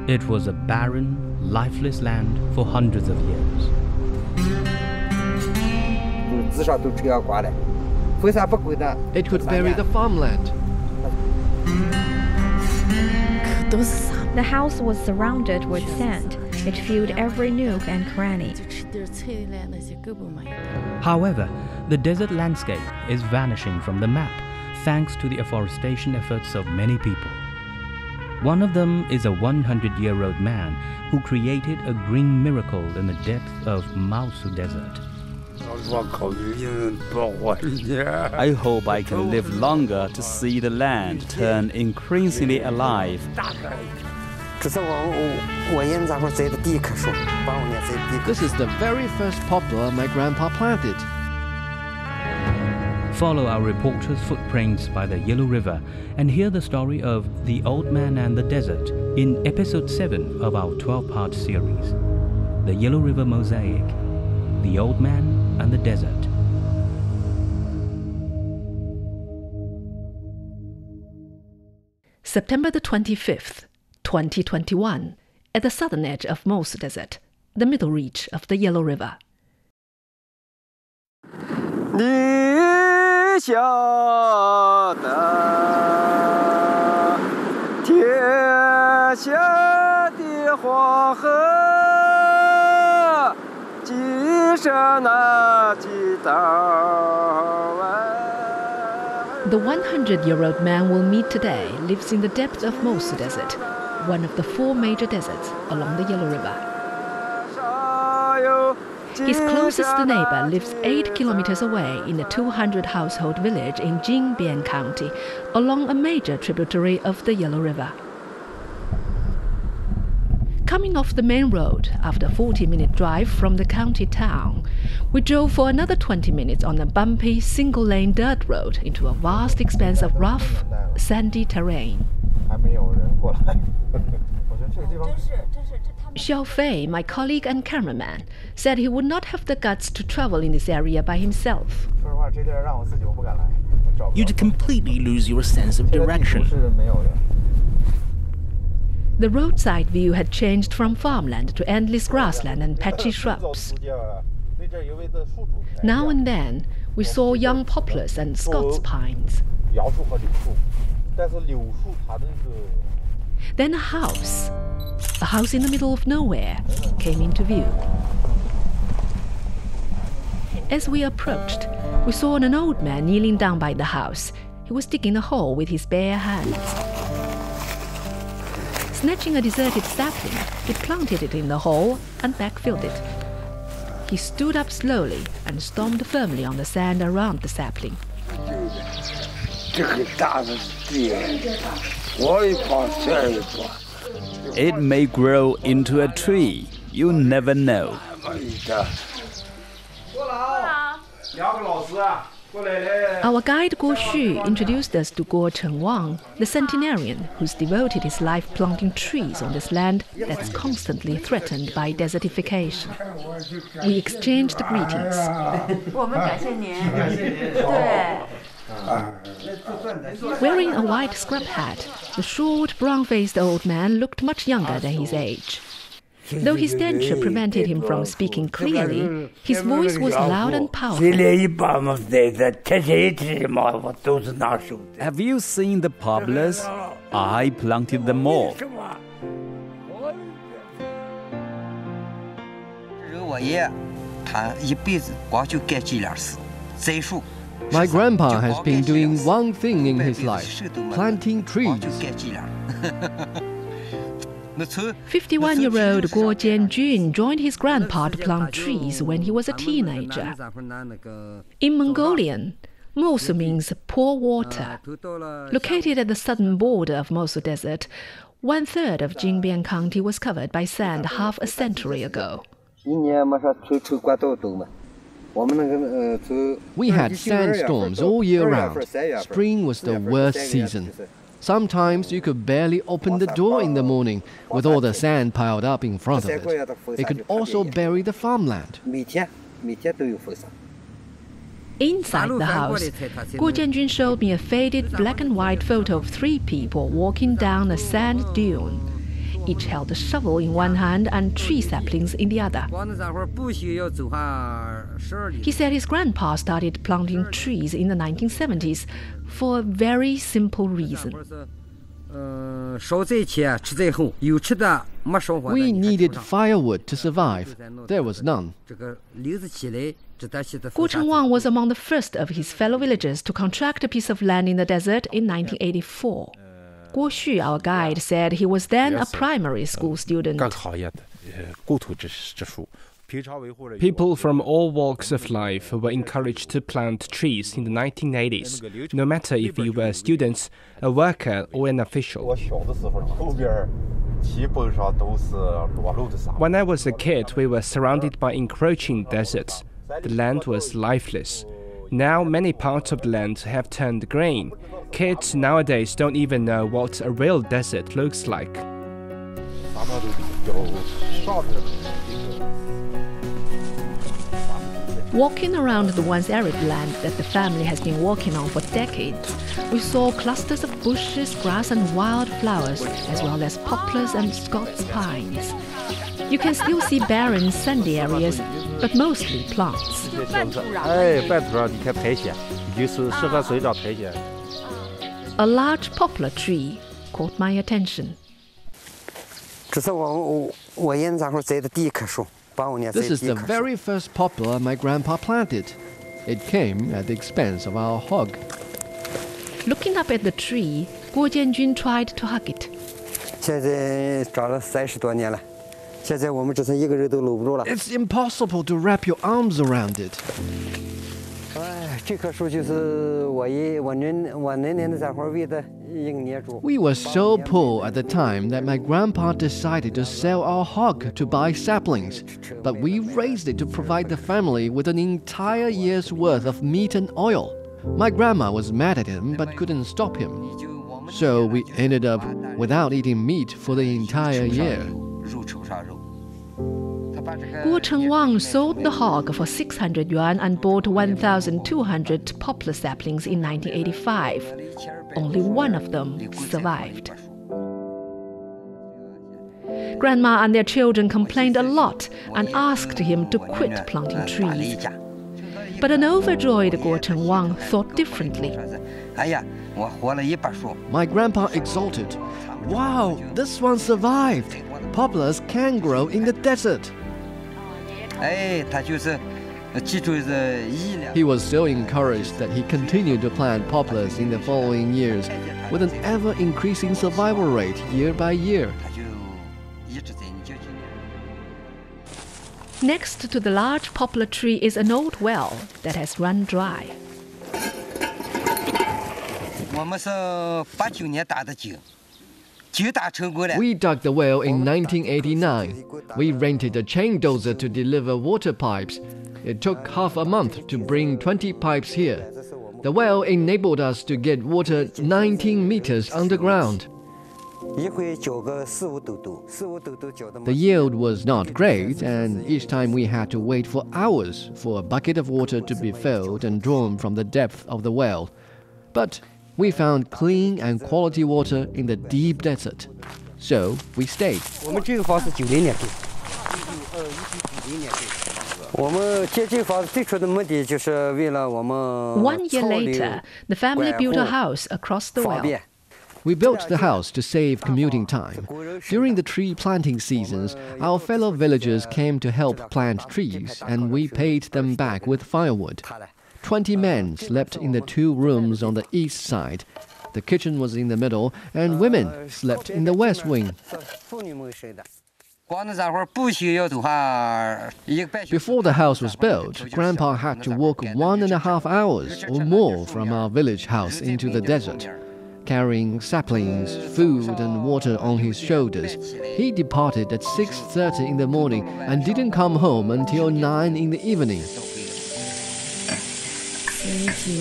It was a barren, lifeless land for hundreds of years. It could bury the farmland. The house was surrounded with sand. It filled every nook and cranny. However, the desert landscape is vanishing from the map thanks to the afforestation efforts of many people. One of them is a 100-year-old man who created a green miracle in the depth of Maosu Desert. I hope I can live longer to see the land turn increasingly alive. This is the very first poplar my grandpa planted. Follow our reporter's footprints by the Yellow River and hear the story of The Old Man and the Desert in episode 7 of our 12-part series, The Yellow River Mosaic, The Old Man and the Desert. September the 25th, 2021, at the southern edge of Maosu Desert, the middle reach of the Yellow River. The 100-year-old man we'll meet today lives in the depths of Maosu Desert, one of the 4 major deserts along the Yellow River. His closest neighbor lives 8 kilometers away in a 200-household village in Jingbian County, along a major tributary of the Yellow River. Coming off the main road after a 40-minute drive from the county town, we drove for another 20 minutes on a bumpy, single-lane dirt road into a vast expanse of rough, sandy terrain. Xiao Fei, my colleague and cameraman, said he would not have the guts to travel in this area by himself. You'd completely lose your sense of direction. The roadside view had changed from farmland to endless grassland and patchy shrubs. Now and then, we saw young poplars and Scots pines. Then a house in the middle of nowhere, came into view. As we approached, we saw an old man kneeling down by the house. He was digging a hole with his bare hands. Snatching a deserted sapling, he planted it in the hole and backfilled it. He stood up slowly and stomped firmly on the sand around the sapling. It may grow into a tree. You never know. Our guide Guo Xu introduced us to Guo Chengwang, the centenarian who's devoted his life planting trees on this land that's constantly threatened by desertification. We exchanged greetings. Wearing a white scrub hat, the short, brown-faced old man looked much younger than his age. Though his denture prevented him from speaking clearly, his voice was loud and powerful. Have you seen the poplars? I planted them all. My grandpa has been doing one thing in his life, planting trees. 51-year-old Guo Jianjun joined his grandpa to plant trees when he was a teenager. In Mongolian, Maosu means pour water. Located at the southern border of Maosu Desert, 1/3 of Jingbian County was covered by sand half a century ago. We had sandstorms all year round. Spring was the worst season. Sometimes you could barely open the door in the morning with all the sand piled up in front of it. It could also bury the farmland. Inside the house, Guo Jianjun showed me a faded black and white photo of 3 people walking down a sand dune. Each held a shovel in one hand and tree saplings in the other. He said his grandpa started planting trees in the 1970s for a very simple reason. We needed firewood to survive. There was none. Guo Chengwang was among the first of his fellow villagers to contract a piece of land in the desert in 1984. Guo Xu, our guide, said he was then a primary school student. People from all walks of life were encouraged to plant trees in the 1980s, no matter if you were students, a worker, or an official. When I was a kid, we were surrounded by encroaching deserts. The land was lifeless. Now many parts of the land have turned green. Kids nowadays don't even know what a real desert looks like. Walking around the once arid land that the family has been working on for decades, we saw clusters of bushes, grass and wild flowers, as well as poplars and Scots pines. You can still see barren, sandy areas, but mostly plants. A large poplar tree caught my attention. This is the very first poplar my grandpa planted. It came at the expense of our hog. Looking up at the tree, Guo Jianjun tried to hug it. It's impossible to wrap your arms around it. We were so poor at the time that my grandpa decided to sell our hog to buy saplings, but we raised it to provide the family with an entire year's worth of meat and oil. My grandma was mad at him but couldn't stop him. So we ended up without eating meat for the entire year. Guo Chengwang sold the hog for 600 yuan and bought 1,200 poplar saplings in 1985. Only one of them survived. Grandma and their children complained a lot and asked him to quit planting trees. But an overjoyed Guo Chengwang thought differently. My grandpa exulted, "Wow, this one survived! Poplars can grow in the desert." He was so encouraged that he continued to plant poplars in the following years, with an ever-increasing survival rate year by year. Next to the large poplar tree is an old well that has run dry. We dug the well in 1989. We rented a chain dozer to deliver water pipes. It took half a month to bring 20 pipes here. The well enabled us to get water 19 meters underground. The yield was not great, and each time we had to wait for hours for a bucket of water to be filled and drawn from the depth of the well. But we found clean and quality water in the deep desert. So we stayed. 1 year later, the family built a house across the well. We built the house to save commuting time. During the tree planting seasons, our fellow villagers came to help plant trees, and we paid them back with firewood. 20 men slept in the 2 rooms on the east side. The kitchen was in the middle, and women slept in the west wing. Before the house was built, Grandpa had to walk 1.5 hours or more from our village house into the desert. Carrying saplings, food and water on his shoulders, he departed at 6:30 in the morning and didn't come home until 9 in the evening.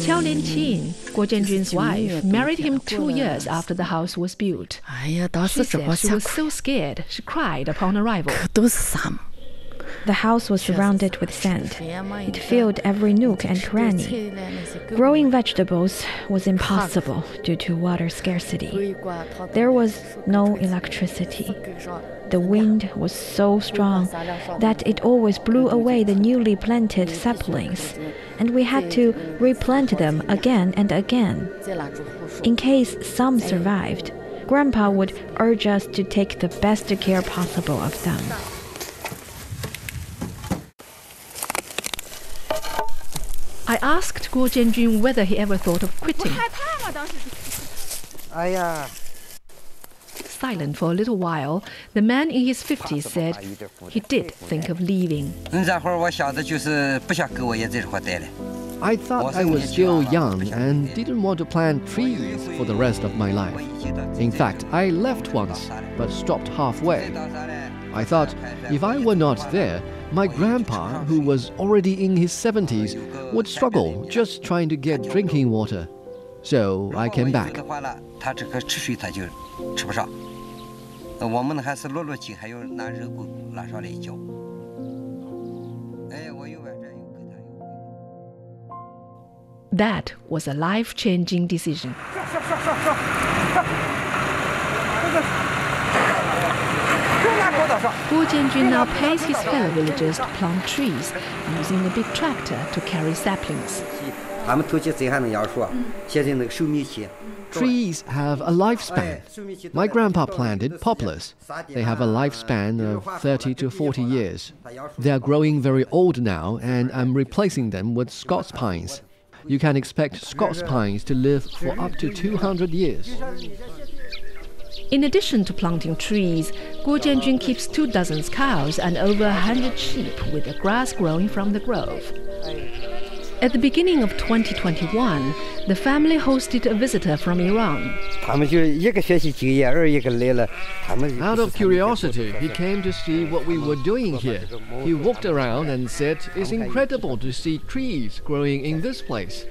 Qiao Lianqing, Guo Jianjun's wife, married him 2 years after the house was built. She said she was so scared she cried upon arrival. The house was surrounded with sand. It filled every nook and cranny. Growing vegetables was impossible due to water scarcity. There was no electricity. The wind was so strong that it always blew away the newly planted saplings, and we had to replant them again and again. In case some survived, Grandpa would urge us to take the best care possible of them. I asked Guo Jianjun whether he ever thought of quitting. Silent for a little while, the man in his 50s said he did think of leaving. I thought I was still young and didn't want to plant trees for the rest of my life. In fact, I left once, but stopped halfway. I thought if I were not there, my grandpa, who was already in his 70s, would struggle just trying to get drinking water. So I came back. That was a life-changing decision. Guo Jianjun now pays his fellow villagers to plant trees, using a big tractor to carry saplings. Trees have a lifespan. My grandpa planted poplars. They have a lifespan of 30 to 40 years. They are growing very old now, and I'm replacing them with Scots pines. You can expect Scots pines to live for up to 200 years. In addition to planting trees, Guo Jianjun keeps 24 cows and over 100 sheep with the grass growing from the grove. At the beginning of 2021, the family hosted a visitor from Iran. Out of curiosity, he came to see what we were doing here. He walked around and said it's incredible to see trees growing in this place.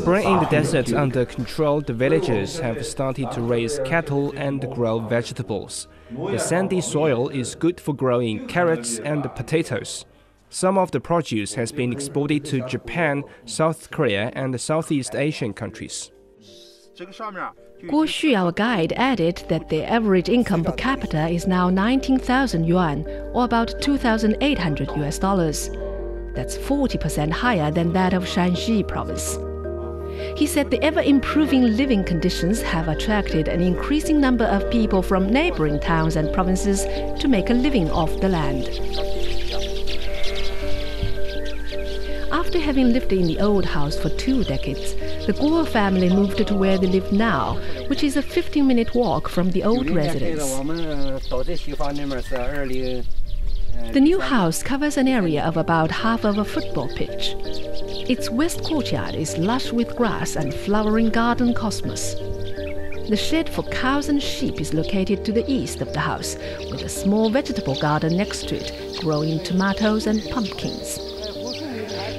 Bringing the desert under control, the villagers have started to raise cattle and grow vegetables. The sandy soil is good for growing carrots and potatoes. Some of the produce has been exported to Japan, South Korea, and the Southeast Asian countries. Guo Xu, our guide, added that the average income per capita is now 19,000 yuan, or about $2,800. That's 40% higher than that of Shanxi province. He said the ever-improving living conditions have attracted an increasing number of people from neighboring towns and provinces to make a living off the land. After having lived in the old house for 2 decades, the Guo family moved to where they live now, which is a 15-minute walk from the old residence. The new house covers an area of about half of a football pitch. Its west courtyard is lush with grass and flowering garden cosmos. The shed for cows and sheep is located to the east of the house, with a small vegetable garden next to it, growing tomatoes and pumpkins.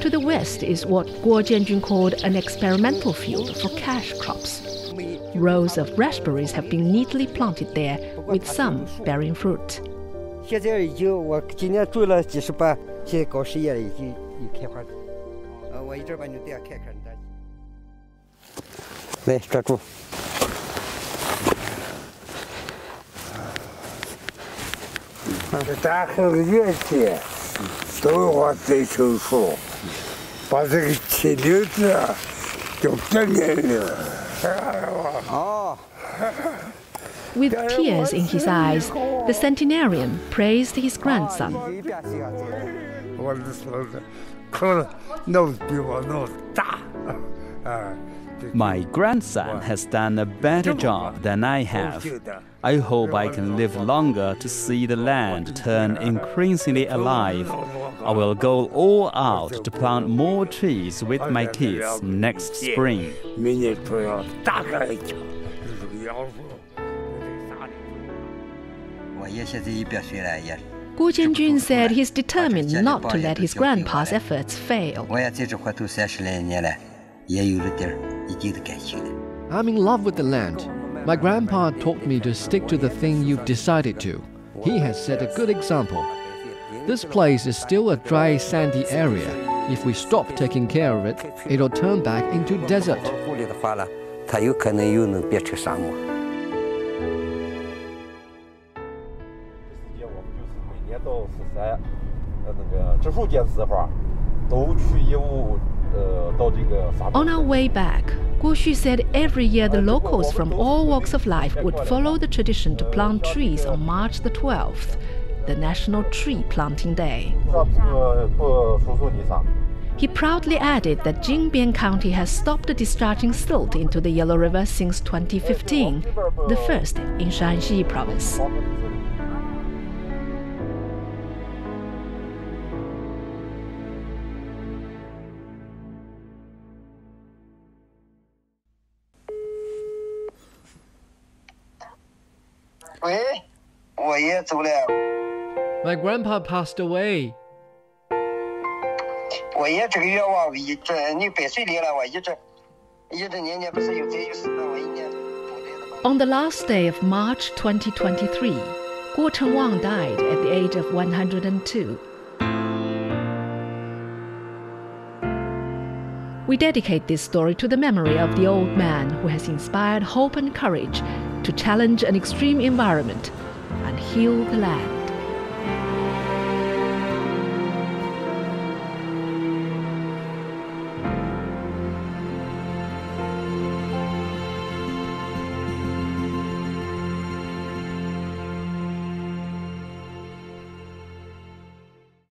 To the west is what Guo Jianjun called an experimental field for cash crops. Rows of raspberries have been neatly planted there, with some bearing fruit. With tears in his eyes, the centenarian praised his grandson. My grandson has done a better job than I have. I hope I can live longer to see the land turn increasingly alive. I will go all out to plant more trees with my kids next spring. Guo Jianjun said he's determined not to let his grandpa's efforts fail. I'm in love with the land. My grandpa taught me to stick to the thing you've decided to. He has set a good example. This place is still a dry, sandy area. If we stop taking care of it, it'll turn back into desert. On our way back, Guo Xu said every year the locals from all walks of life would follow the tradition to plant trees on March the 12th, the National Tree Planting Day. He proudly added that Jingbian County has stopped discharging silt into the Yellow River since 2015, the first in Shanxi province. My grandpa passed away. On the last day of March 2023, Guo Chengwang died at the age of 102. We dedicate this story to the memory of the old man who has inspired hope and courage to challenge an extreme environment and heal the land.